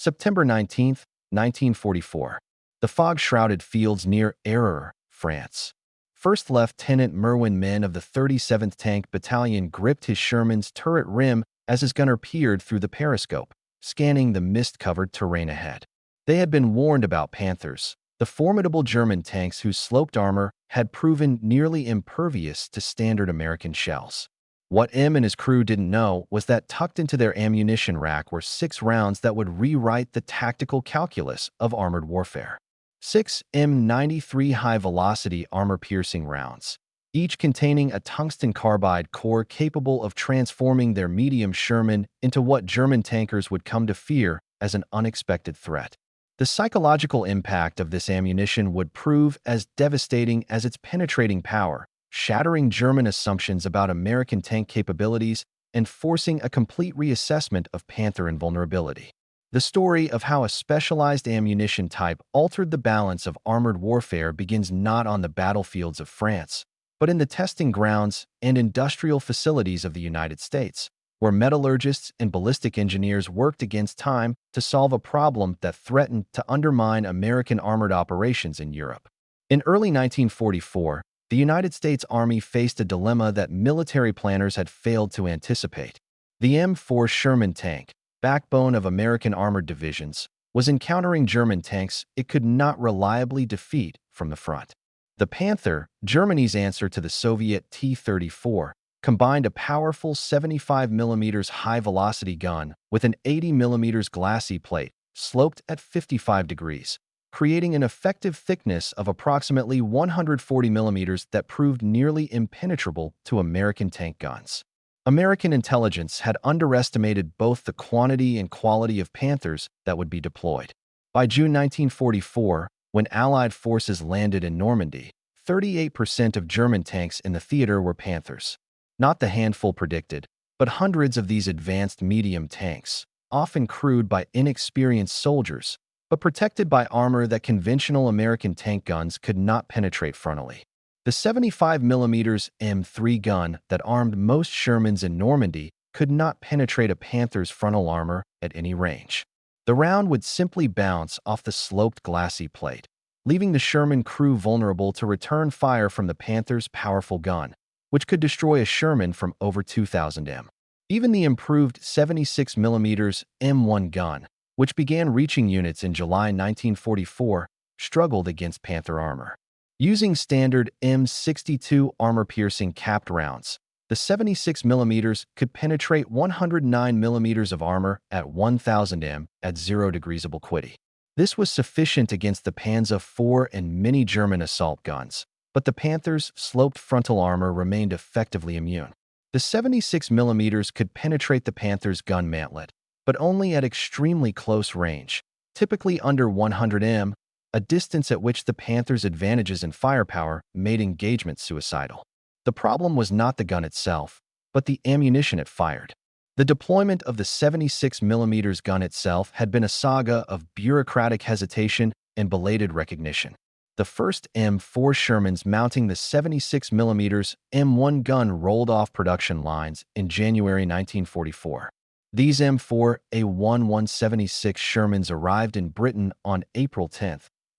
September 19, 1944. The fog-shrouded fields near Arracourt, France. First Lieutenant Merwin Men of the 37th Tank Battalion gripped his Sherman's turret rim as his gunner peered through the periscope, scanning the mist-covered terrain ahead. They had been warned about Panthers, the formidable German tanks whose sloped armor had proven nearly impervious to standard American shells. What M and his crew didn't know was that tucked into their ammunition rack were 6 rounds that would rewrite the tactical calculus of armored warfare. 6 M93 High-Velocity Armor Piercing rounds, each containing a tungsten carbide core capable of transforming their medium Sherman into what German tankers would come to fear as an unexpected threat. The psychological impact of this ammunition would prove as devastating as its penetrating power, shattering German assumptions about American tank capabilities and forcing a complete reassessment of Panther invulnerability. The story of how a specialized ammunition type altered the balance of armored warfare begins not on the battlefields of France, but in the testing grounds and industrial facilities of the United States, where metallurgists and ballistic engineers worked against time to solve a problem that threatened to undermine American armored operations in Europe. In early 1944, the United States Army faced a dilemma that military planners had failed to anticipate. The M4 Sherman tank, backbone of American armored divisions, was encountering German tanks it could not reliably defeat from the front. The Panther, Germany's answer to the Soviet T-34, combined a powerful 75mm high-velocity gun with an 80mm glassy plate, sloped at 55 degrees, creating an effective thickness of approximately 140mm that proved nearly impenetrable to American tank guns. American intelligence had underestimated both the quantity and quality of Panthers that would be deployed. By June 1944, when Allied forces landed in Normandy, 38% of German tanks in the theater were Panthers. Not the handful predicted, but hundreds of these advanced medium tanks, often crewed by inexperienced soldiers, but protected by armor that conventional American tank guns could not penetrate frontally. The 75mm M3 gun that armed most Shermans in Normandy could not penetrate a Panther's frontal armor at any range. The round would simply bounce off the sloped glassy plate, leaving the Sherman crew vulnerable to return fire from the Panther's powerful gun, which could destroy a Sherman from over 2,000 m. Even the improved 76mm M1 gun, which began reaching units in July 1944, struggled against Panther armor. Using standard M62 armor-piercing capped rounds, the 76mm could penetrate 109mm of armor at 1,000 m at 0 degrees obliquity. This was sufficient against the Panzer IV and many German assault guns, but the Panther's sloped frontal armor remained effectively immune. The 76mm could penetrate the Panther's gun mantlet, but only at extremely close range, typically under 100 m, a distance at which the Panther's advantages in firepower made engagement suicidal. The problem was not the gun itself, but the ammunition it fired. The deployment of the 76mm gun itself had been a saga of bureaucratic hesitation and belated recognition. The first M4 Shermans mounting the 76mm M1 gun rolled off production lines in January 1944. These M4 A1176 Shermans arrived in Britain on April 10,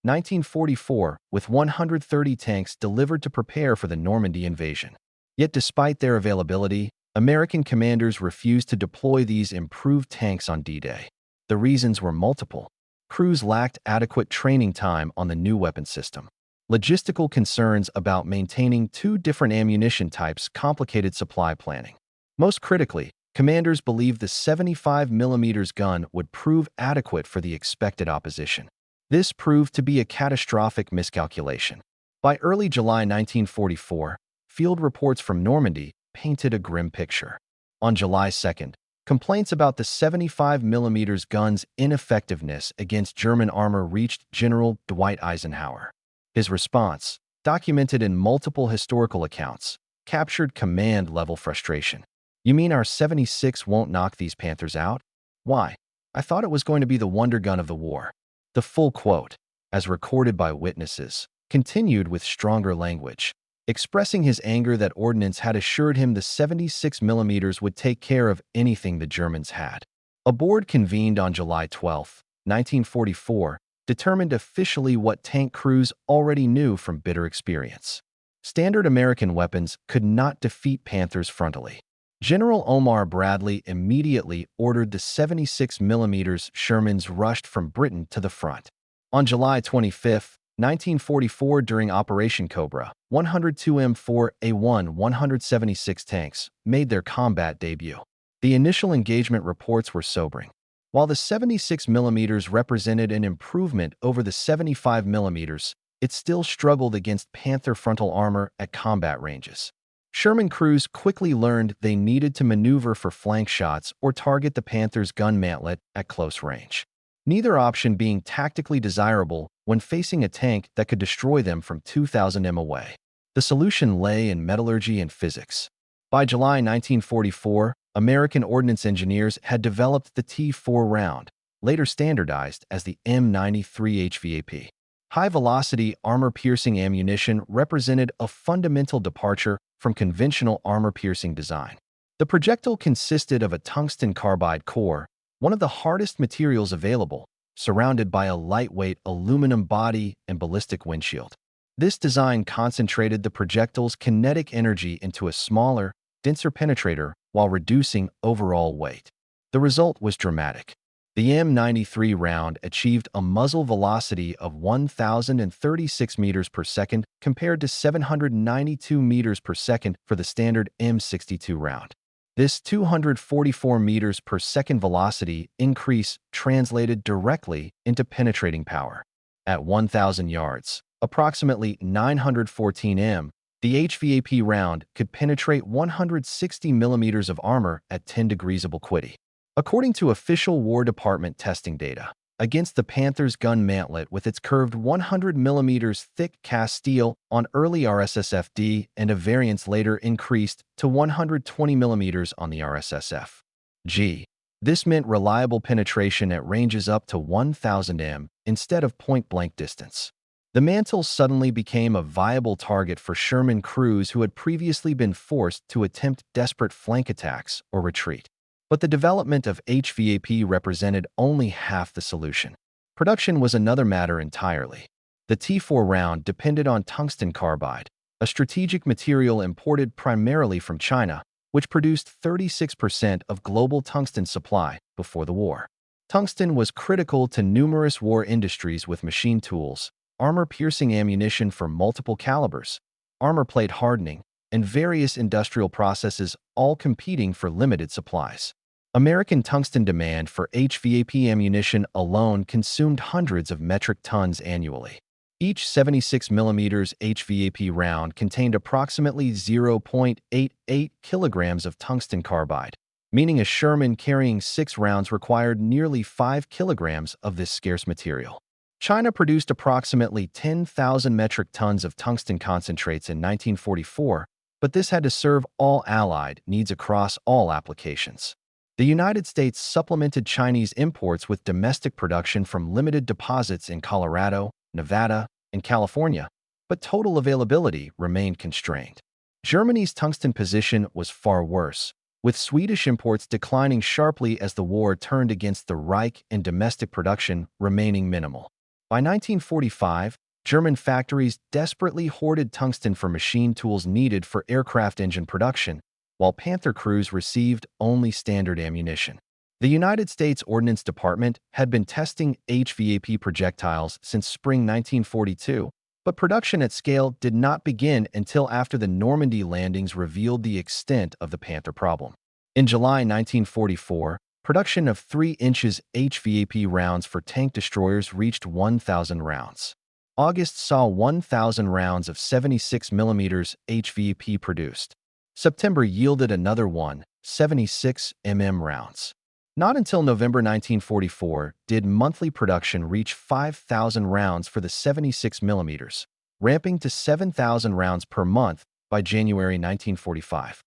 1944, with 130 tanks delivered to prepare for the Normandy invasion. Yet despite their availability, American commanders refused to deploy these improved tanks on D-Day. The reasons were multiple. Crews lacked adequate training time on the new weapon system. Logistical concerns about maintaining 2 different ammunition types complicated supply planning. Most critically, commanders believed the 75mm gun would prove adequate for the expected opposition. This proved to be a catastrophic miscalculation. By early July 1944, field reports from Normandy painted a grim picture. On July 2nd, complaints about the 75mm gun's ineffectiveness against German armor reached General Dwight Eisenhower. His response, documented in multiple historical accounts, captured command-level frustration. "You mean our 76 won't knock these Panthers out? Why? I thought it was going to be the wonder gun of the war." The full quote, as recorded by witnesses, continued with stronger language, expressing his anger that ordnance had assured him the 76mm would take care of anything the Germans had. A board convened on July 12, 1944, determined officially what tank crews already knew from bitter experience. Standard American weapons could not defeat Panthers frontally. General Omar Bradley immediately ordered the 76mm Shermans rushed from Britain to the front. On July 25, 1944, during Operation Cobra, 102 M4A1 176 tanks made their combat debut. The initial engagement reports were sobering. While the 76mm represented an improvement over the 75mm, it still struggled against Panther frontal armor at combat ranges. Sherman crews quickly learned they needed to maneuver for flank shots or target the Panther's gun mantlet at close range, neither option being tactically desirable when facing a tank that could destroy them from 2,000 m away. The solution lay in metallurgy and physics. By July 1944, American ordnance engineers had developed the T4 round, later standardized as the M93 HVAP. High-velocity armor-piercing ammunition represented a fundamental departure from conventional armor-piercing design. The projectile consisted of a tungsten carbide core, one of the hardest materials available, surrounded by a lightweight aluminum body and ballistic windshield. This design concentrated the projectile's kinetic energy into a smaller, denser penetrator while reducing overall weight. The result was dramatic. The M93 round achieved a muzzle velocity of 1,036 meters per second compared to 792 meters per second for the standard M62 round. This 244 meters per second velocity increase translated directly into penetrating power. At 1,000 yards, approximately 914 m, the HVAP round could penetrate 160 millimeters of armor at 10 degrees obliquity. According to official War Department testing data, against the Panther's gun mantlet with its curved 100 millimeters thick cast steel on early RSSF-D and a variance later increased to 120 millimeters on the RSSF-G. This meant reliable penetration at ranges up to 1,000 m instead of point-blank distance. The mantle suddenly became a viable target for Sherman crews who had previously been forced to attempt desperate flank attacks or retreat. But the development of HVAP represented only half the solution. Production was another matter entirely. The T4 round depended on tungsten carbide, a strategic material imported primarily from China, which produced 36% of global tungsten supply before the war. Tungsten was critical to numerous war industries with machine tools, armor-piercing ammunition for multiple calibers, armor plate hardening, and various industrial processes, all competing for limited supplies. American tungsten demand for HVAP ammunition alone consumed hundreds of metric tons annually. Each 76mm HVAP round contained approximately 0.88 kilograms of tungsten carbide, meaning a Sherman carrying 6 rounds required nearly 5 kilograms of this scarce material. China produced approximately 10,000 metric tons of tungsten concentrates in 1944, but this had to serve all Allied needs across all applications. The United States supplemented Chinese imports with domestic production from limited deposits in Colorado, Nevada, and California, but total availability remained constrained. Germany's tungsten position was far worse, with Swedish imports declining sharply as the war turned against the Reich and domestic production remaining minimal. By 1945, German factories desperately hoarded tungsten for machine tools needed for aircraft engine production, while Panther crews received only standard ammunition. The United States Ordnance Department had been testing HVAP projectiles since spring 1942, but production at scale did not begin until after the Normandy landings revealed the extent of the Panther problem. In July 1944, production of 3 inches HVAP rounds for tank destroyers reached 1,000 rounds. August saw 1,000 rounds of 76mm HVAP produced. September yielded another 76mm rounds. Not until November 1944 did monthly production reach 5,000 rounds for the 76mm, ramping to 7,000 rounds per month by January 1945.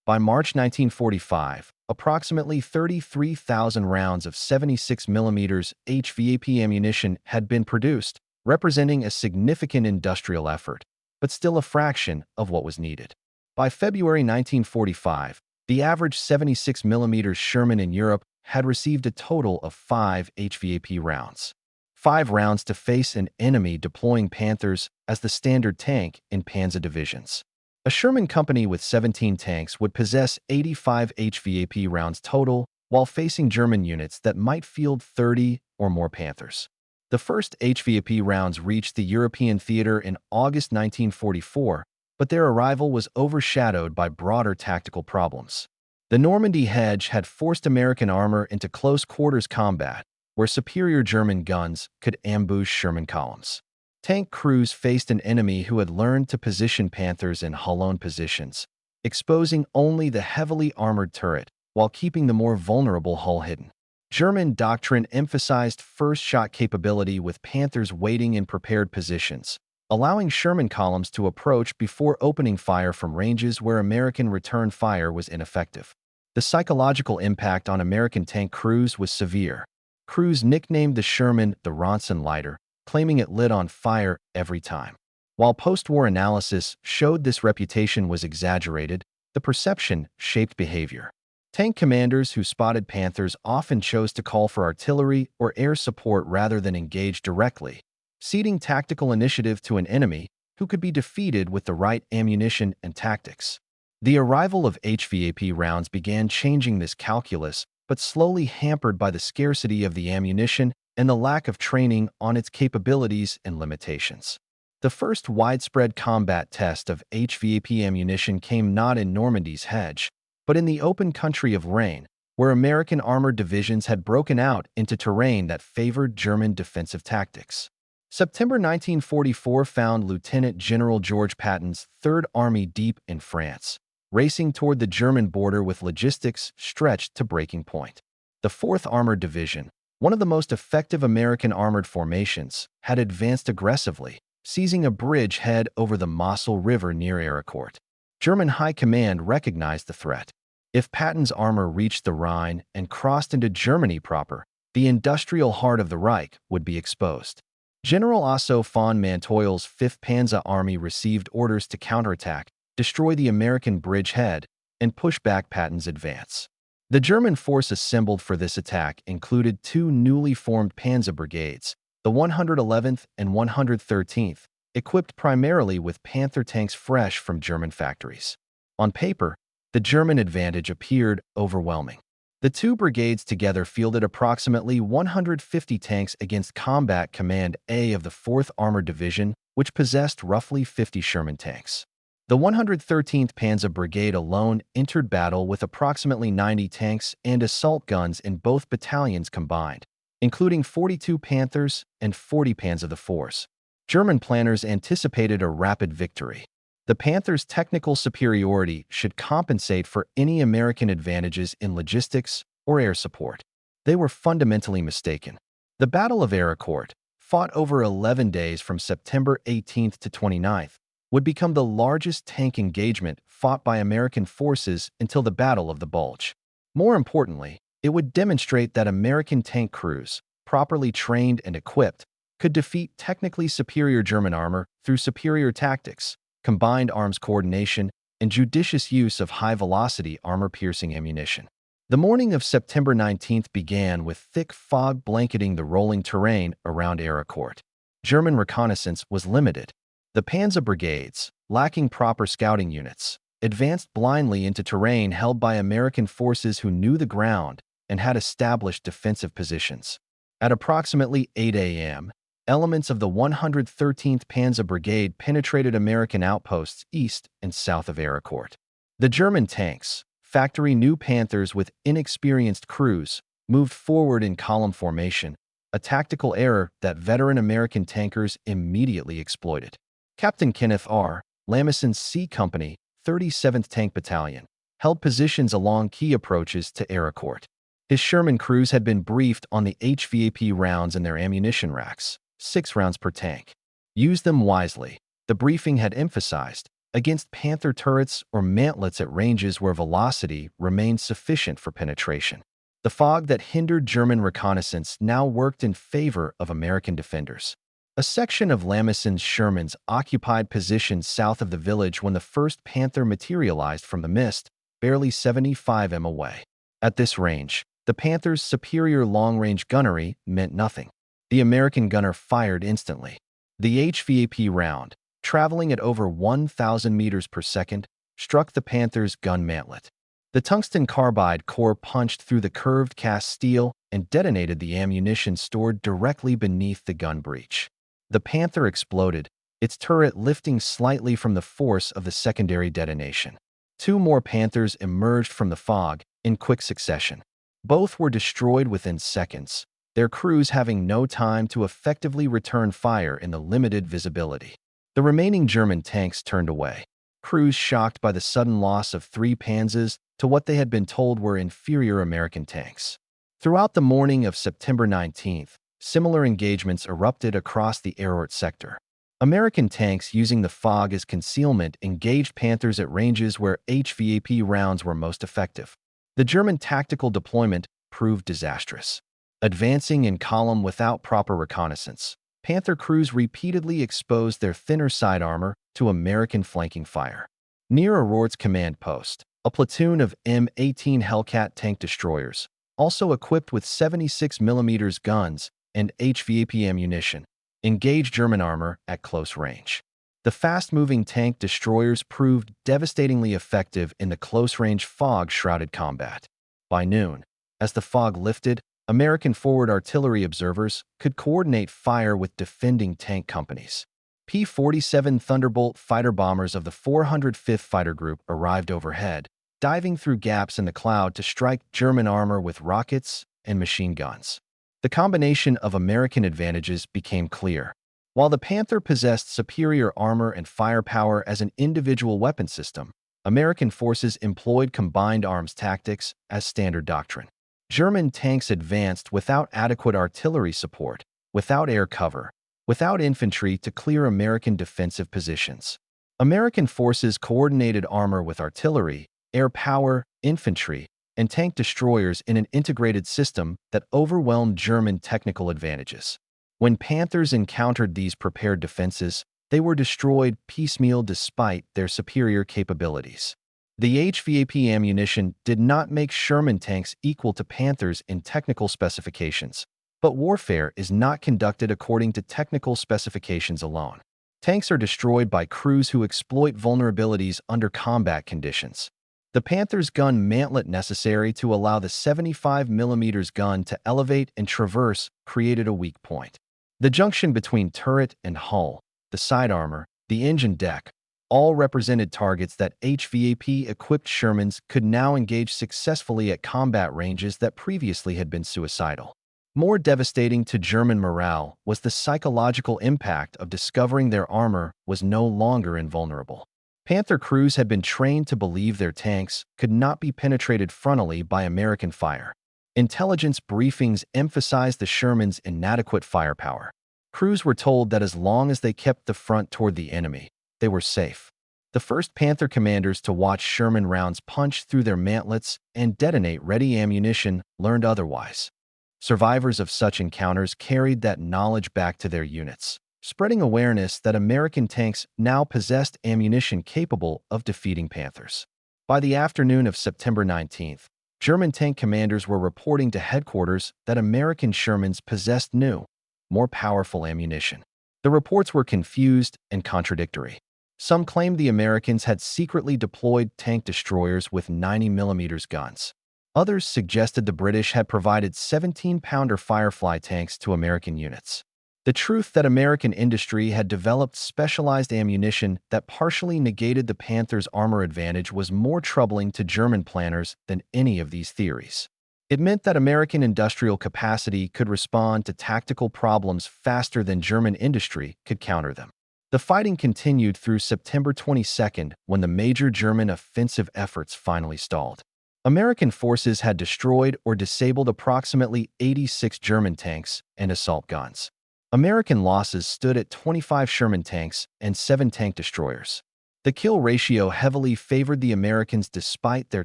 By March 1945, approximately 33,000 rounds of 76mm HVAP ammunition had been produced, representing a significant industrial effort, but still a fraction of what was needed. By February 1945, the average 76mm Sherman in Europe had received a total of 5 HVAP rounds. 5 rounds to face an enemy deploying Panthers as the standard tank in Panzer divisions. A Sherman company with 17 tanks would possess 85 HVAP rounds total, while facing German units that might field 30 or more Panthers. The first HVAP rounds reached the European theater in August 1944, but their arrival was overshadowed by broader tactical problems. The Normandy hedge had forced American armor into close-quarters combat, where superior German guns could ambush Sherman columns. Tank crews faced an enemy who had learned to position Panthers in hull-own positions, exposing only the heavily armored turret while keeping the more vulnerable hull hidden. German doctrine emphasized first-shot capability with Panthers waiting in prepared positions, allowing Sherman columns to approach before opening fire from ranges where American return fire was ineffective. The psychological impact on American tank crews was severe. Crews nicknamed the Sherman the Ronson lighter, claiming it lit on fire every time. While post-war analysis showed this reputation was exaggerated, the perception shaped behavior. Tank commanders who spotted Panthers often chose to call for artillery or air support rather than engage directly, ceding tactical initiative to an enemy who could be defeated with the right ammunition and tactics. The arrival of HVAP rounds began changing this calculus, but slowly hampered by the scarcity of the ammunition and the lack of training on its capabilities and limitations. The first widespread combat test of HVAP ammunition came not in Normandy's hedge, but in the open country of Rain, where American armored divisions had broken out into terrain that favored German defensive tactics. September 1944 found Lieutenant General George Patton's Third Army deep in France, racing toward the German border with logistics stretched to breaking point. The 4th Armored Division, one of the most effective American armored formations, had advanced aggressively, seizing a bridgehead over the Moselle River near Arracourt. German high command recognized the threat. If Patton's armor reached the Rhine and crossed into Germany proper, the industrial heart of the Reich would be exposed. General Otto von Manteufel's 5th Panzer Army received orders to counterattack, destroy the American bridgehead, and push back Patton's advance. The German force assembled for this attack included 2 newly formed Panzer brigades, the 111th and 113th, equipped primarily with Panther tanks fresh from German factories. On paper, the German advantage appeared overwhelming. The 2 brigades together fielded approximately 150 tanks against Combat Command A of the 4th Armored Division, which possessed roughly 50 Sherman tanks. The 113th Panzer Brigade alone entered battle with approximately 90 tanks and assault guns in both battalions combined, including 42 Panthers and 40 Panzer IVs. German planners anticipated a rapid victory. The Panthers' technical superiority should compensate for any American advantages in logistics or air support. They were fundamentally mistaken. The Battle of Arracourt, fought over 11 days from September 18th to 29th, would become the largest tank engagement fought by American forces until the Battle of the Bulge. More importantly, it would demonstrate that American tank crews, properly trained and equipped, could defeat technically superior German armor through superior tactics, combined arms coordination, and judicious use of high-velocity armor-piercing ammunition. The morning of September 19th began with thick fog blanketing the rolling terrain around Arracourt. German reconnaissance was limited. The Panzer brigades, lacking proper scouting units, advanced blindly into terrain held by American forces who knew the ground and had established defensive positions. At approximately 8 a.m., elements of the 113th Panzer Brigade penetrated American outposts east and south of Arracourt. The German tanks, factory new Panthers with inexperienced crews, moved forward in column formation, a tactical error that veteran American tankers immediately exploited. Captain Kenneth R. Lameson's C Company, 37th Tank Battalion, held positions along key approaches to Arracourt. His Sherman crews had been briefed on the HVAP rounds in their ammunition racks, 6 rounds per tank. Use them wisely, the briefing had emphasized, against Panther turrets or mantlets at ranges where velocity remained sufficient for penetration. The fog that hindered German reconnaissance now worked in favor of American defenders. A section of Lameson's Shermans occupied positions south of the village when the first Panther materialized from the mist, barely 75 m away. At this range, The Panther's superior long-range gunnery meant nothing. The American gunner fired instantly. The HVAP round, traveling at over 1,000 meters per second, struck the Panther's gun mantlet. The tungsten carbide core punched through the curved cast steel and detonated the ammunition stored directly beneath the gun breech. The Panther exploded, its turret lifting slightly from the force of the secondary detonation. Two more Panthers emerged from the fog in quick succession. Both were destroyed within seconds, their crews having no time to effectively return fire in the limited visibility. The remaining German tanks turned away, crews shocked by the sudden loss of 3 Panzers to what they had been told were inferior American tanks. Throughout the morning of September 19th, similar engagements erupted across the Arracourt sector. American tanks using the fog as concealment engaged Panthers at ranges where HVAP rounds were most effective. The German tactical deployment proved disastrous. Advancing in column without proper reconnaissance, Panther crews repeatedly exposed their thinner side armor to American flanking fire. Near Arracourt's command post, a platoon of M18 Hellcat tank destroyers, also equipped with 76mm guns and HVAP ammunition, engaged German armor at close range. The fast-moving tank destroyers proved devastatingly effective in the close-range fog-shrouded combat. By noon, as the fog lifted, American forward artillery observers could coordinate fire with defending tank companies. P-47 Thunderbolt fighter bombers of the 405th Fighter Group arrived overhead, diving through gaps in the cloud to strike German armor with rockets and machine guns. The combination of American advantages became clear. While the Panther possessed superior armor and firepower as an individual weapon system, American forces employed combined arms tactics as standard doctrine. German tanks advanced without adequate artillery support, without air cover, without infantry to clear American defensive positions. American forces coordinated armor with artillery, air power, infantry, and tank destroyers in an integrated system that overwhelmed German technical advantages. When Panthers encountered these prepared defenses, they were destroyed piecemeal despite their superior capabilities. The HVAP ammunition did not make Sherman tanks equal to Panthers in technical specifications, but warfare is not conducted according to technical specifications alone. Tanks are destroyed by crews who exploit vulnerabilities under combat conditions. The Panther's gun mantlet necessary to allow the 75mm gun to elevate and traverse created a weak point. The junction between turret and hull, the side armor, the engine deck, all represented targets that HVAP-equipped Shermans could now engage successfully at combat ranges that previously had been suicidal. More devastating to German morale was the psychological impact of discovering their armor was no longer invulnerable. Panther crews had been trained to believe their tanks could not be penetrated frontally by American fire. Intelligence briefings emphasized the Shermans' inadequate firepower. Crews were told that as long as they kept the front toward the enemy, they were safe. The first Panther commanders to watch Sherman rounds punch through their mantlets and detonate ready ammunition learned otherwise. Survivors of such encounters carried that knowledge back to their units, spreading awareness that American tanks now possessed ammunition capable of defeating Panthers. By the afternoon of September 19th, German tank commanders were reporting to headquarters that American Shermans possessed new, more powerful ammunition. The reports were confused and contradictory. Some claimed the Americans had secretly deployed tank destroyers with 90mm guns. Others suggested the British had provided 17-pounder Firefly tanks to American units. The truth that American industry had developed specialized ammunition that partially negated the Panther's armor advantage was more troubling to German planners than any of these theories. It meant that American industrial capacity could respond to tactical problems faster than German industry could counter them. The fighting continued through September 22nd when the major German offensive efforts finally stalled. American forces had destroyed or disabled approximately 86 German tanks and assault guns. American losses stood at 25 Sherman tanks and 7 tank destroyers. The kill ratio heavily favored the Americans despite their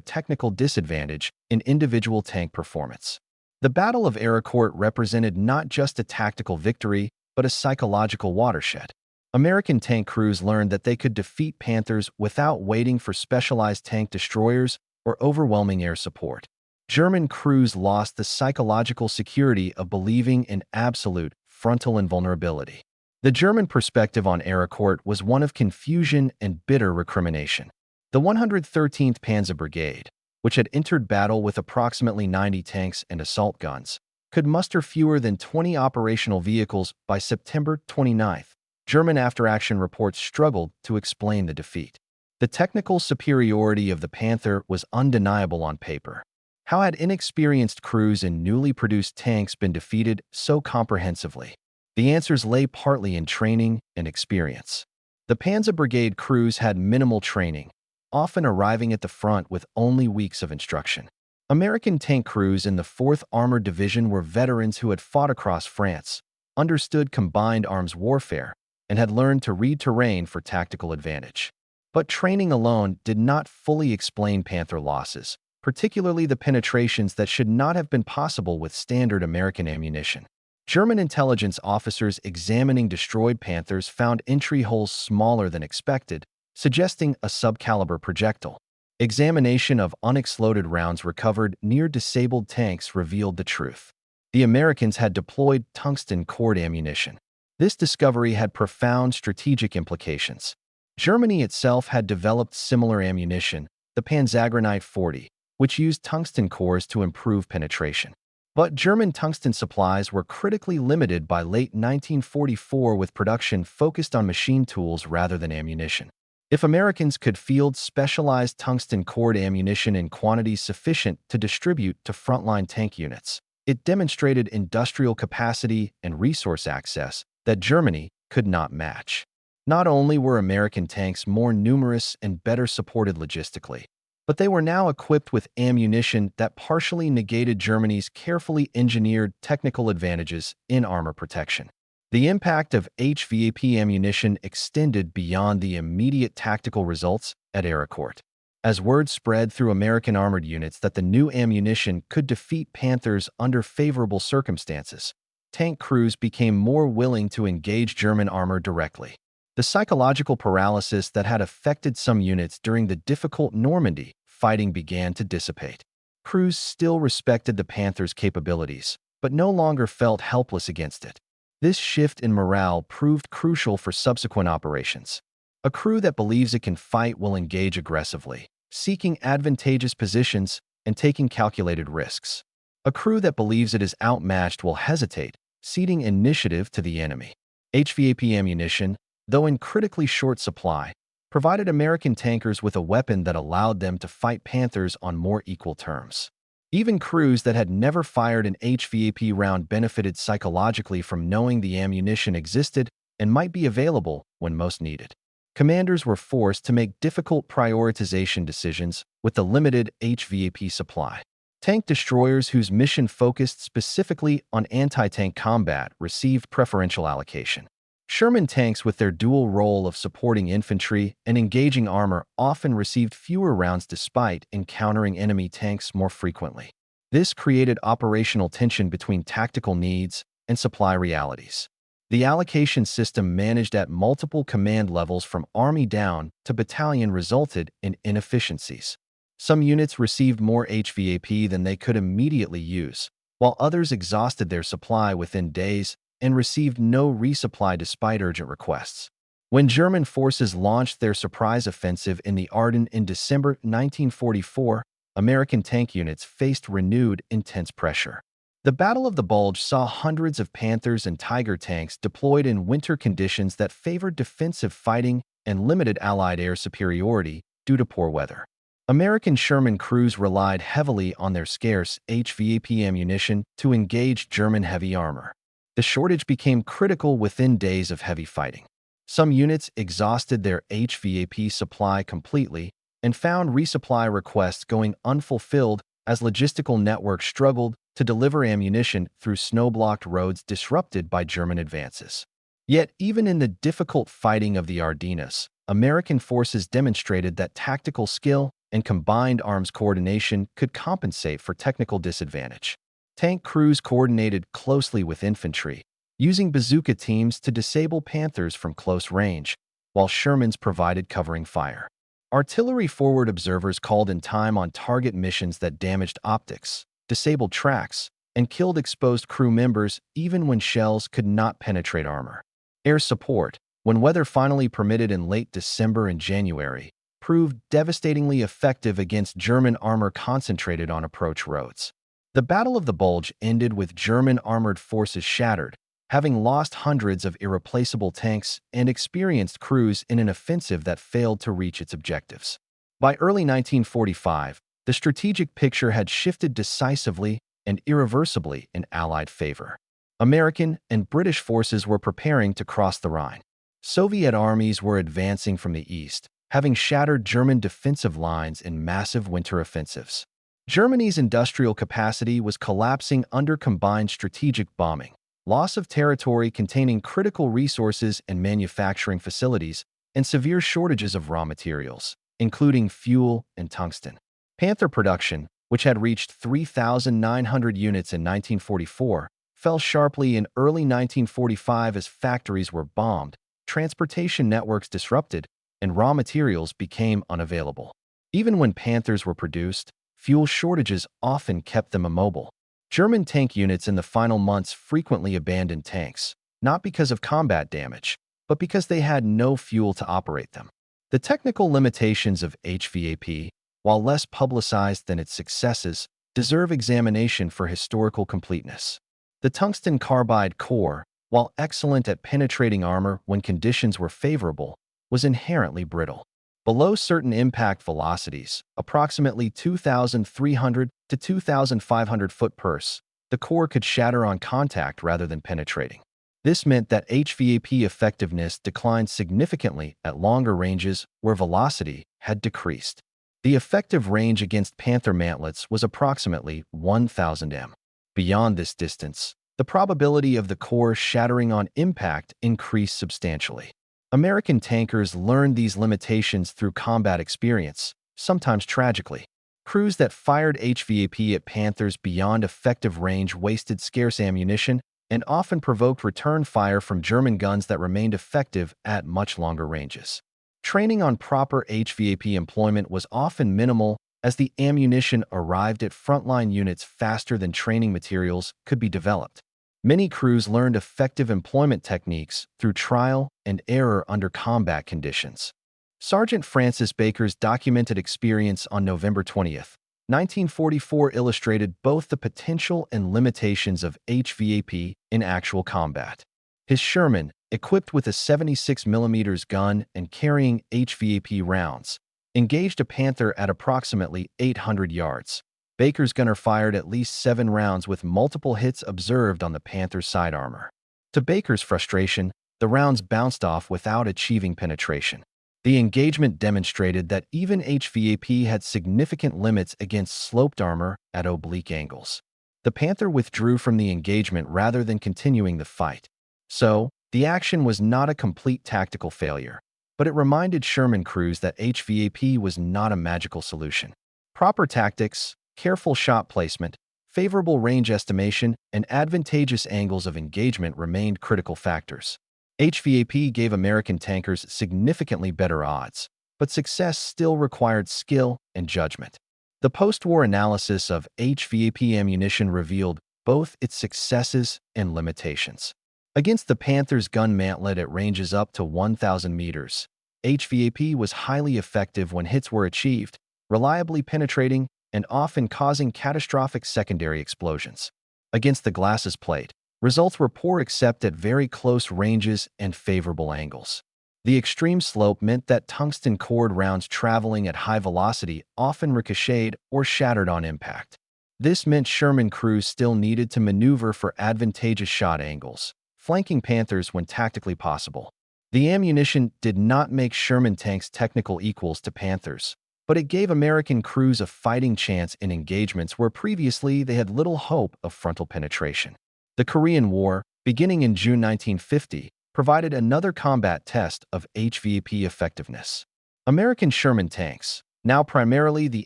technical disadvantage in individual tank performance. The Battle of Arracourt represented not just a tactical victory, but a psychological watershed. American tank crews learned that they could defeat Panthers without waiting for specialized tank destroyers or overwhelming air support. German crews lost the psychological security of believing in absolute frontal invulnerability. The German perspective on Arracourt was one of confusion and bitter recrimination. The 113th Panzer Brigade, which had entered battle with approximately 90 tanks and assault guns, could muster fewer than 20 operational vehicles by September 29. German after-action reports struggled to explain the defeat. The technical superiority of the Panther was undeniable on paper. How had inexperienced crews in newly produced tanks been defeated so comprehensively? The answers lay partly in training and experience. The Panzer Brigade crews had minimal training, often arriving at the front with only weeks of instruction. American tank crews in the 4th Armored Division were veterans who had fought across France, understood combined arms warfare, and had learned to read terrain for tactical advantage. But training alone did not fully explain Panther losses, particularly the penetrations that should not have been possible with standard American ammunition. German intelligence officers examining destroyed Panthers found entry holes smaller than expected, suggesting a subcaliber projectile. Examination of unexploded rounds recovered near disabled tanks revealed the truth. The Americans had deployed tungsten-cored ammunition. This discovery had profound strategic implications. Germany itself had developed similar ammunition, the Panzergranate 40, which used tungsten cores to improve penetration. But German tungsten supplies were critically limited by late 1944 with production focused on machine tools rather than ammunition. If Americans could field specialized tungsten-cored ammunition in quantities sufficient to distribute to frontline tank units, it demonstrated industrial capacity and resource access that Germany could not match. Not only were American tanks more numerous and better supported logistically, but they were now equipped with ammunition that partially negated Germany's carefully engineered technical advantages in armor protection. The impact of HVAP ammunition extended beyond the immediate tactical results at Arracourt. As word spread through American armored units that the new ammunition could defeat Panthers under favorable circumstances, tank crews became more willing to engage German armor directly. The psychological paralysis that had affected some units during the difficult Normandy fighting began to dissipate. Crews still respected the Panther's capabilities, but no longer felt helpless against it. This shift in morale proved crucial for subsequent operations. A crew that believes it can fight will engage aggressively, seeking advantageous positions and taking calculated risks. A crew that believes it is outmatched will hesitate, ceding initiative to the enemy. HVAP ammunition, though in critically short supply, provided American tankers with a weapon that allowed them to fight Panthers on more equal terms. Even crews that had never fired an HVAP round benefited psychologically from knowing the ammunition existed and might be available when most needed. Commanders were forced to make difficult prioritization decisions with the limited HVAP supply. Tank destroyers whose mission focused specifically on anti-tank combat received preferential allocation. Sherman tanks with their dual role of supporting infantry and engaging armor often received fewer rounds despite encountering enemy tanks more frequently. This created operational tension between tactical needs and supply realities. The allocation system managed at multiple command levels from Army down to battalion resulted in inefficiencies. Some units received more HVAP than they could immediately use, while others exhausted their supply within days and received no resupply despite urgent requests. When German forces launched their surprise offensive in the Ardennes in December 1944, American tank units faced renewed intense pressure. The Battle of the Bulge saw hundreds of Panthers and Tiger tanks deployed in winter conditions that favored defensive fighting and limited Allied air superiority due to poor weather. American Sherman crews relied heavily on their scarce HVAP ammunition to engage German heavy armor. The shortage became critical within days of heavy fighting. Some units exhausted their HVAP supply completely and found resupply requests going unfulfilled as logistical networks struggled to deliver ammunition through snow-blocked roads disrupted by German advances. Yet, even in the difficult fighting of the Ardennes, American forces demonstrated that tactical skill and combined arms coordination could compensate for technical disadvantage. Tank crews coordinated closely with infantry, using bazooka teams to disable Panthers from close range, while Shermans provided covering fire. Artillery forward observers called in time on target missions that damaged optics, disabled tracks, and killed exposed crew members even when shells could not penetrate armor. Air support, when weather finally permitted in late December and January, proved devastatingly effective against German armor concentrated on approach roads. The Battle of the Bulge ended with German armored forces shattered, having lost hundreds of irreplaceable tanks and experienced crews in an offensive that failed to reach its objectives. By early 1945, the strategic picture had shifted decisively and irreversibly in Allied favor. American and British forces were preparing to cross the Rhine. Soviet armies were advancing from the east, having shattered German defensive lines in massive winter offensives. Germany's industrial capacity was collapsing under combined strategic bombing, loss of territory containing critical resources and manufacturing facilities, and severe shortages of raw materials, including fuel and tungsten. Panther production, which had reached 3,900 units in 1944, fell sharply in early 1945 as factories were bombed, transportation networks disrupted, and raw materials became unavailable. Even when Panthers were produced, fuel shortages often kept them immobile. German tank units in the final months frequently abandoned tanks, not because of combat damage, but because they had no fuel to operate them. The technical limitations of HVAP, while less publicized than its successes, deserve examination for historical completeness. The tungsten carbide core, while excellent at penetrating armor when conditions were favorable, was inherently brittle. Below certain impact velocities, approximately 2,300 to 2,500 foot-pers, the core could shatter on contact rather than penetrating. This meant that HVAP effectiveness declined significantly at longer ranges where velocity had decreased. The effective range against Panther mantlets was approximately 1,000 m. Beyond this distance, the probability of the core shattering on impact increased substantially. American tankers learned these limitations through combat experience, sometimes tragically. Crews that fired HVAP at Panthers beyond effective range wasted scarce ammunition and often provoked return fire from German guns that remained effective at much longer ranges. Training on proper HVAP employment was often minimal, as the ammunition arrived at frontline units faster than training materials could be developed. Many crews learned effective employment techniques through trial and error under combat conditions. Sergeant Francis Baker's documented experience on November 20, 1944 illustrated both the potential and limitations of HVAP in actual combat. His Sherman, equipped with a 76mm gun and carrying HVAP rounds, engaged a Panther at approximately 800 yards. Baker's gunner fired at least 7 rounds with multiple hits observed on the Panther's side armor. To Baker's frustration, the rounds bounced off without achieving penetration. The engagement demonstrated that even HVAP had significant limits against sloped armor at oblique angles. The Panther withdrew from the engagement rather than continuing the fight. So, the action was not a complete tactical failure, but it reminded Sherman crews that HVAP was not a magical solution. Proper tactics, careful shot placement, favorable range estimation, and advantageous angles of engagement remained critical factors. HVAP gave American tankers significantly better odds, but success still required skill and judgment. The post-war analysis of HVAP ammunition revealed both its successes and limitations. Against the Panther's gun mantlet at ranges up to 1,000 meters, HVAP was highly effective when hits were achieved, reliably penetrating and often causing catastrophic secondary explosions. Against the glacis plate, results were poor except at very close ranges and favorable angles. The extreme slope meant that tungsten-cored rounds traveling at high velocity often ricocheted or shattered on impact. This meant Sherman crews still needed to maneuver for advantageous shot angles, flanking Panthers when tactically possible. The ammunition did not make Sherman tanks technical equals to Panthers, but it gave American crews a fighting chance in engagements where previously they had little hope of frontal penetration. The Korean War, beginning in June 1950, provided another combat test of HVAP effectiveness. American Sherman tanks, now primarily the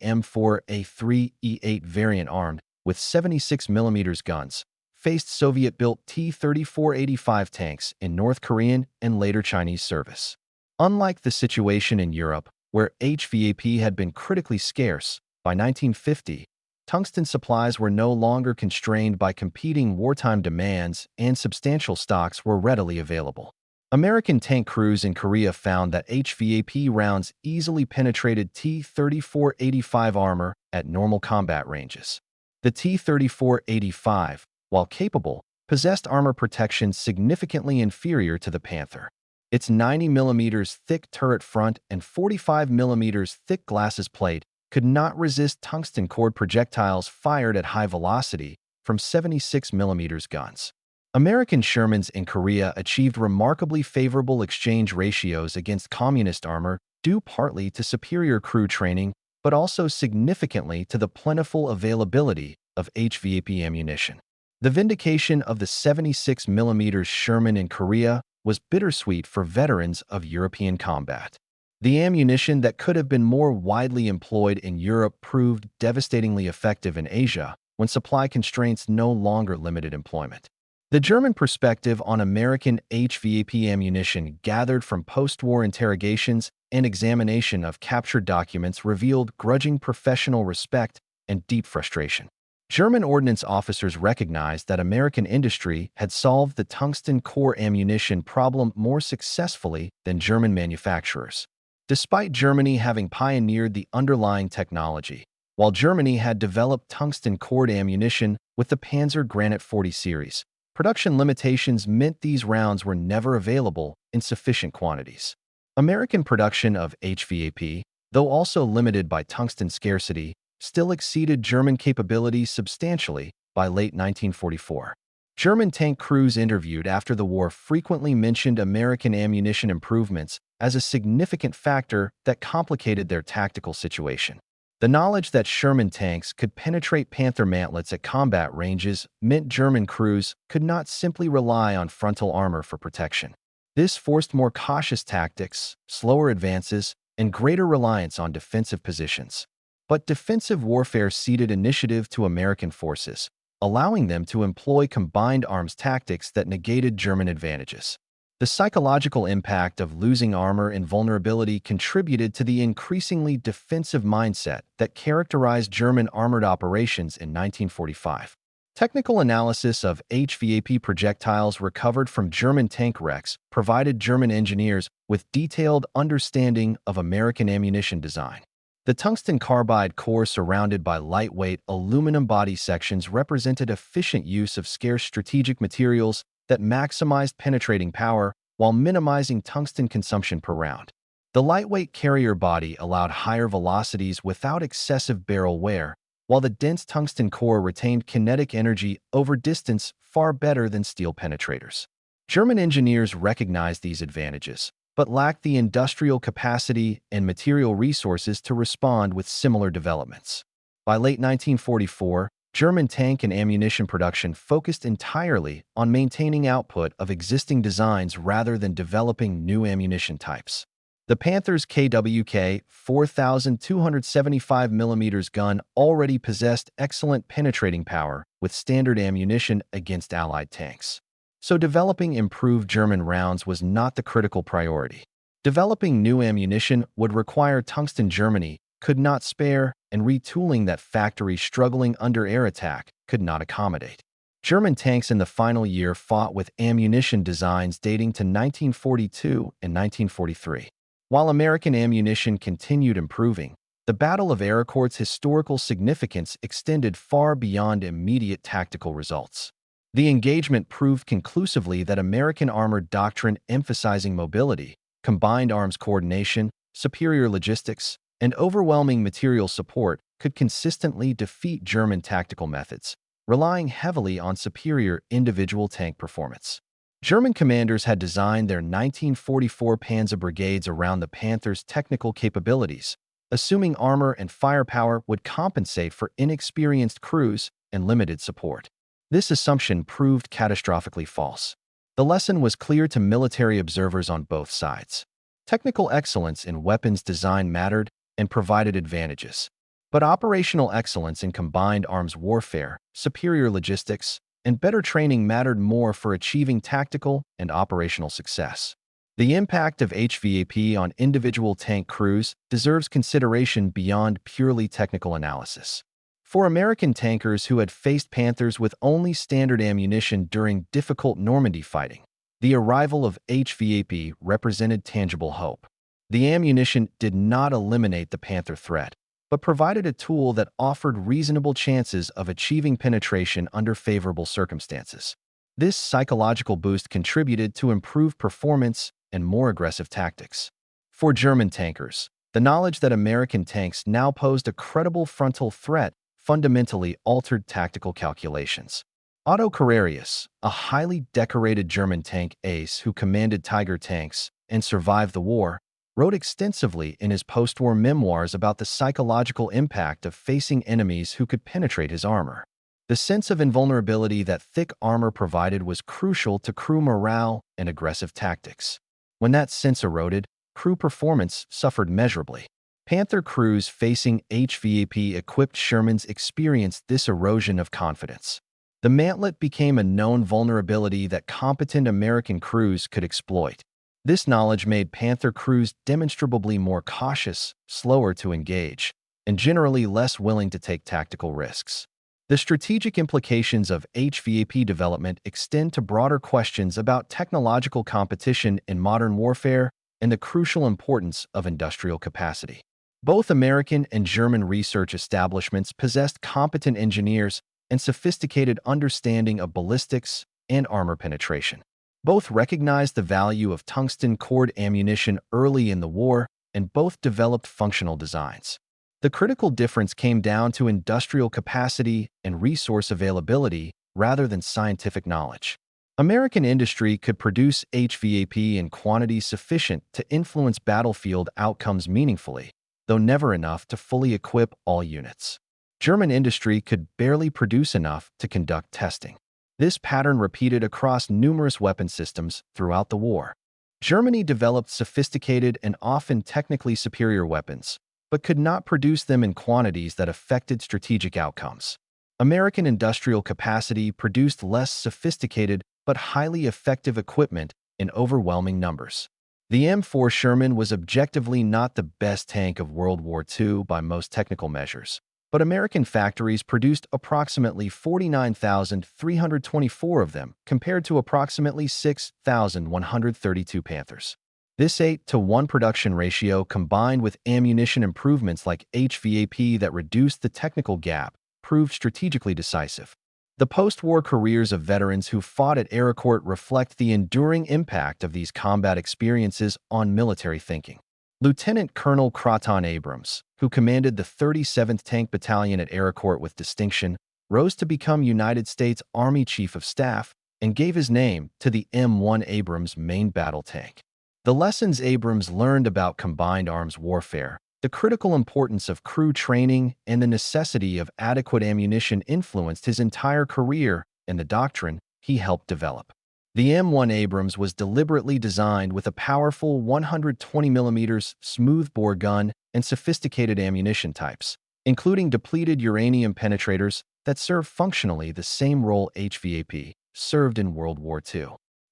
M4A3 E8 variant armed with 76mm guns, faced Soviet-built T-3485 tanks in North Korean and later Chinese service. Unlike the situation in Europe, Where HVAP had been critically scarce, by 1950, tungsten supplies were no longer constrained by competing wartime demands and substantial stocks were readily available. American tank crews in Korea found that HVAP rounds easily penetrated T-34-85 armor at normal combat ranges. The T-34-85, while capable, possessed armor protection significantly inferior to the Panther. Its 90mm thick turret front and 45mm thick glasses plate could not resist tungsten-cored projectiles fired at high velocity from 76mm guns. American Shermans in Korea achieved remarkably favorable exchange ratios against communist armor due partly to superior crew training, but also significantly to the plentiful availability of HVAP ammunition. The vindication of the 76mm Sherman in Korea was bittersweet for veterans of European combat. The ammunition that could have been more widely employed in Europe proved devastatingly effective in Asia when supply constraints no longer limited employment. The German perspective on American HVAP ammunition gathered from post-war interrogations and examination of captured documents revealed grudging professional respect and deep frustration. German ordnance officers recognized that American industry had solved the tungsten-core ammunition problem more successfully than German manufacturers. Despite Germany having pioneered the underlying technology, while Germany had developed tungsten-cored ammunition with the Panzer Granit 40 series, production limitations meant these rounds were never available in sufficient quantities. American production of HVAP, though also limited by tungsten scarcity, still exceeded German capabilities substantially by late 1944. German tank crews interviewed after the war frequently mentioned American ammunition improvements as a significant factor that complicated their tactical situation. The knowledge that Sherman tanks could penetrate Panther mantlets at combat ranges meant German crews could not simply rely on frontal armor for protection. This forced more cautious tactics, slower advances, and greater reliance on defensive positions. But defensive warfare ceded initiative to American forces, allowing them to employ combined arms tactics that negated German advantages. The psychological impact of losing armor and vulnerability contributed to the increasingly defensive mindset that characterized German armored operations in 1945. Technical analysis of HVAP projectiles recovered from German tank wrecks provided German engineers with detailed understanding of American ammunition design. The tungsten carbide core surrounded by lightweight aluminum body sections represented efficient use of scarce strategic materials that maximized penetrating power while minimizing tungsten consumption per round. The lightweight carrier body allowed higher velocities without excessive barrel wear, while the dense tungsten core retained kinetic energy over distance far better than steel penetrators. German engineers recognized these advantages, but lacked the industrial capacity and material resources to respond with similar developments. By late 1944, German tank and ammunition production focused entirely on maintaining output of existing designs rather than developing new ammunition types. The Panther's KWK 4,275mm gun already possessed excellent penetrating power with standard ammunition against Allied tanks. So developing improved German rounds was not the critical priority. Developing new ammunition would require tungsten Germany could not spare, and retooling that factory struggling under air attack could not accommodate. German tanks in the final year fought with ammunition designs dating to 1942 and 1943. While American ammunition continued improving, the Battle of Arracourt's historical significance extended far beyond immediate tactical results. The engagement proved conclusively that American armored doctrine emphasizing mobility, combined arms coordination, superior logistics, and overwhelming material support could consistently defeat German tactical methods, relying heavily on superior individual tank performance. German commanders had designed their 1944 Panzer brigades around the Panther's technical capabilities, assuming armor and firepower would compensate for inexperienced crews and limited support. This assumption proved catastrophically false. The lesson was clear to military observers on both sides. Technical excellence in weapons design mattered and provided advantages, but operational excellence in combined arms warfare, superior logistics, and better training mattered more for achieving tactical and operational success. The impact of HVAP on individual tank crews deserves consideration beyond purely technical analysis. For American tankers who had faced Panthers with only standard ammunition during difficult Normandy fighting, the arrival of HVAP represented tangible hope. The ammunition did not eliminate the Panther threat, but provided a tool that offered reasonable chances of achieving penetration under favorable circumstances. This psychological boost contributed to improved performance and more aggressive tactics. For German tankers, the knowledge that American tanks now posed a credible frontal threat fundamentally altered tactical calculations. Otto Carrerius, a highly decorated German tank ace who commanded Tiger tanks and survived the war, wrote extensively in his post-war memoirs about the psychological impact of facing enemies who could penetrate his armor. The sense of invulnerability that thick armor provided was crucial to crew morale and aggressive tactics. When that sense eroded, crew performance suffered measurably. Panther crews facing HVAP-equipped Shermans experienced this erosion of confidence. The mantlet became a known vulnerability that competent American crews could exploit. This knowledge made Panther crews demonstrably more cautious, slower to engage, and generally less willing to take tactical risks. The strategic implications of HVAP development extend to broader questions about technological competition in modern warfare and the crucial importance of industrial capacity. Both American and German research establishments possessed competent engineers and sophisticated understanding of ballistics and armor penetration. Both recognized the value of tungsten-cored ammunition early in the war, and both developed functional designs. The critical difference came down to industrial capacity and resource availability rather than scientific knowledge. American industry could produce HVAP in quantities sufficient to influence battlefield outcomes meaningfully, though never enough to fully equip all units. German industry could barely produce enough to conduct testing. This pattern repeated across numerous weapon systems throughout the war. Germany developed sophisticated and often technically superior weapons, but could not produce them in quantities that affected strategic outcomes. American industrial capacity produced less sophisticated but highly effective equipment in overwhelming numbers. The M4 Sherman was objectively not the best tank of World War II by most technical measures, but American factories produced approximately 49,324 of them compared to approximately 6,132 Panthers. This 8-to-1 production ratio, combined with ammunition improvements like HVAP that reduced the technical gap, proved strategically decisive. The post-war careers of veterans who fought at Arracourt reflect the enduring impact of these combat experiences on military thinking. Lieutenant Colonel Creighton Abrams, who commanded the 37th Tank Battalion at Arracourt with distinction, rose to become United States Army Chief of Staff and gave his name to the M1 Abrams main battle tank. The lessons Abrams learned about combined arms warfare, the critical importance of crew training, and the necessity of adequate ammunition influenced his entire career and the doctrine he helped develop. The M1 Abrams was deliberately designed with a powerful 120mm smoothbore gun and sophisticated ammunition types, including depleted uranium penetrators that serve functionally the same role HVAP served in World War II.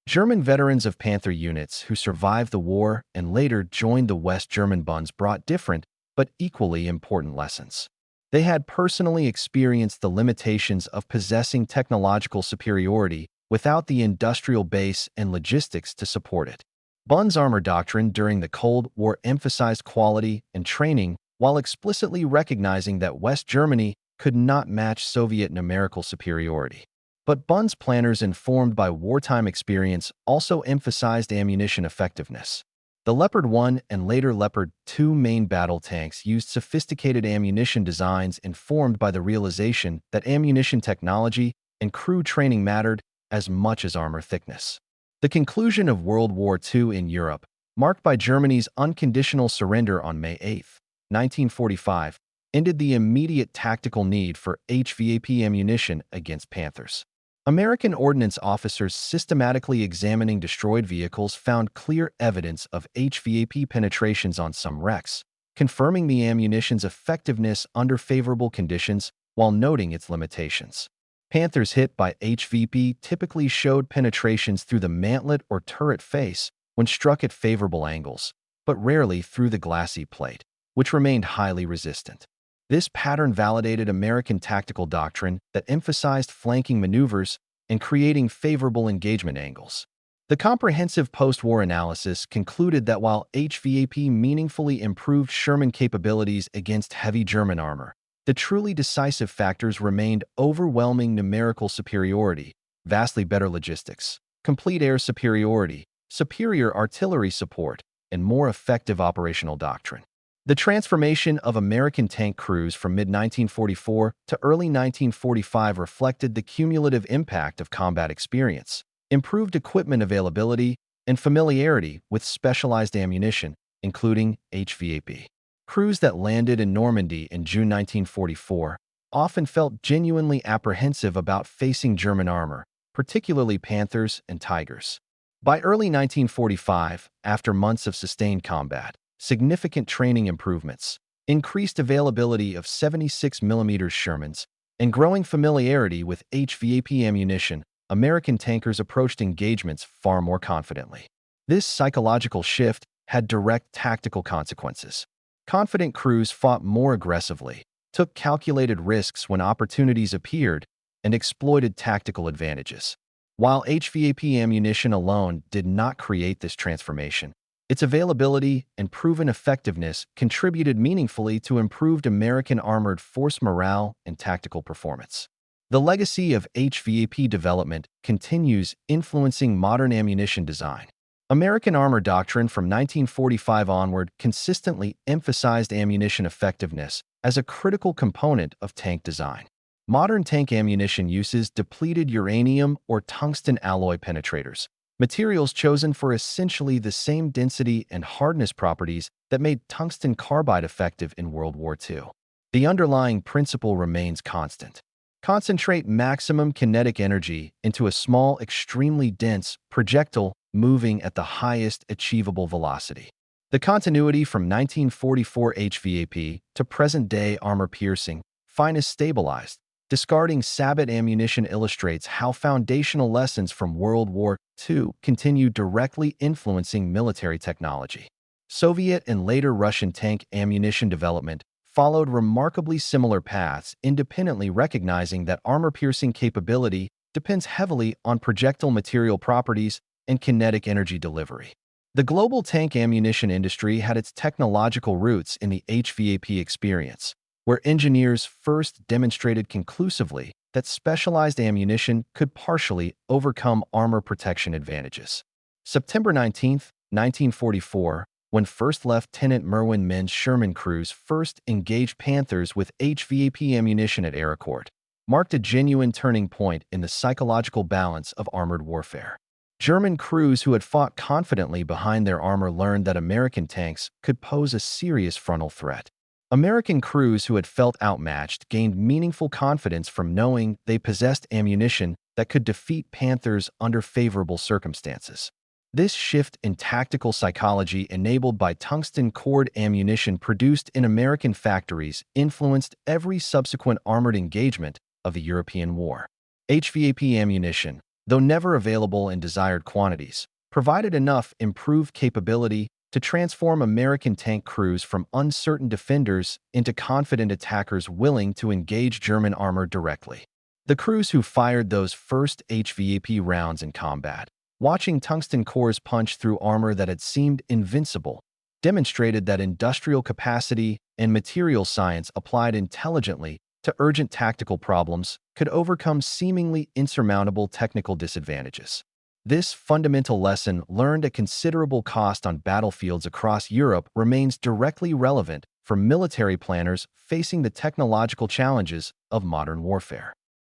German veterans of Panther units who survived the war and later joined the West German Bunds brought different but equally important lessons. They had personally experienced the limitations of possessing technological superiority without the industrial base and logistics to support it. Bund's armor doctrine during the Cold War emphasized quality and training while explicitly recognizing that West Germany could not match Soviet numerical superiority. But Bund's planners, informed by wartime experience, also emphasized ammunition effectiveness. The Leopard 1 and later Leopard 2 main battle tanks used sophisticated ammunition designs informed by the realization that ammunition technology and crew training mattered as much as armor thickness. The conclusion of World War II in Europe, marked by Germany's unconditional surrender on May 8, 1945, ended the immediate tactical need for HVAP ammunition against Panthers. American ordnance officers systematically examining destroyed vehicles found clear evidence of HVAP penetrations on some wrecks, confirming the ammunition's effectiveness under favorable conditions while noting its limitations. Panthers hit by HVAP typically showed penetrations through the mantlet or turret face, when struck at favorable angles, but rarely through the glassy plate, which remained highly resistant. This pattern validated American tactical doctrine that emphasized flanking maneuvers and creating favorable engagement angles. The comprehensive post-war analysis concluded that while HVAP meaningfully improved Sherman capabilities against heavy German armor, the truly decisive factors remained overwhelming numerical superiority, vastly better logistics, complete air superiority, superior artillery support, and more effective operational doctrine. The transformation of American tank crews from mid-1944 to early 1945 reflected the cumulative impact of combat experience, improved equipment availability, and familiarity with specialized ammunition, including HVAP. Crews that landed in Normandy in June 1944 often felt genuinely apprehensive about facing German armor, particularly Panthers and Tigers. By early 1945, after months of sustained combat, significant training improvements, increased availability of 76mm Shermans, and growing familiarity with HVAP ammunition, American tankers approached engagements far more confidently. This psychological shift had direct tactical consequences. Confident crews fought more aggressively, took calculated risks when opportunities appeared, and exploited tactical advantages. While HVAP ammunition alone did not create this transformation, its availability and proven effectiveness contributed meaningfully to improved American armored force morale and tactical performance. The legacy of HVAP development continues influencing modern ammunition design. American armor doctrine from 1945 onward consistently emphasized ammunition effectiveness as a critical component of tank design. Modern tank ammunition uses depleted uranium or tungsten alloy penetrators, materials chosen for essentially the same density and hardness properties that made tungsten carbide effective in World War II. The underlying principle remains constant. Concentrate maximum kinetic energy into a small, extremely dense projectile moving at the highest achievable velocity. The continuity from 1944 HVAP to present-day armor piercing, finest stabilized, discarding sabot ammunition illustrates how foundational lessons from World War II continue directly influencing military technology. Soviet and later Russian tank ammunition development followed remarkably similar paths, independently recognizing that armor-piercing capability depends heavily on projectile material properties and kinetic energy delivery. The global tank ammunition industry had its technological roots in the HVAP experience, where engineers first demonstrated conclusively that specialized ammunition could partially overcome armor protection advantages. September 19, 1944, when First Lieutenant Merwin Men's Sherman crews first engaged Panthers with HVAP ammunition at Arracourt, marked a genuine turning point in the psychological balance of armored warfare. German crews who had fought confidently behind their armor learned that American tanks could pose a serious frontal threat. American crews who had felt outmatched gained meaningful confidence from knowing they possessed ammunition that could defeat Panthers under favorable circumstances. This shift in tactical psychology enabled by tungsten-cored ammunition produced in American factories influenced every subsequent armored engagement of the European War. HVAP ammunition, though never available in desired quantities, provided enough improved capability to transform American tank crews from uncertain defenders into confident attackers willing to engage German armor directly. The crews who fired those first HVAP rounds in combat, watching tungsten cores punch through armor that had seemed invincible, demonstrated that industrial capacity and material science applied intelligently to urgent tactical problems could overcome seemingly insurmountable technical disadvantages. This fundamental lesson, learned at considerable cost on battlefields across Europe, remains directly relevant for military planners facing the technological challenges of modern warfare.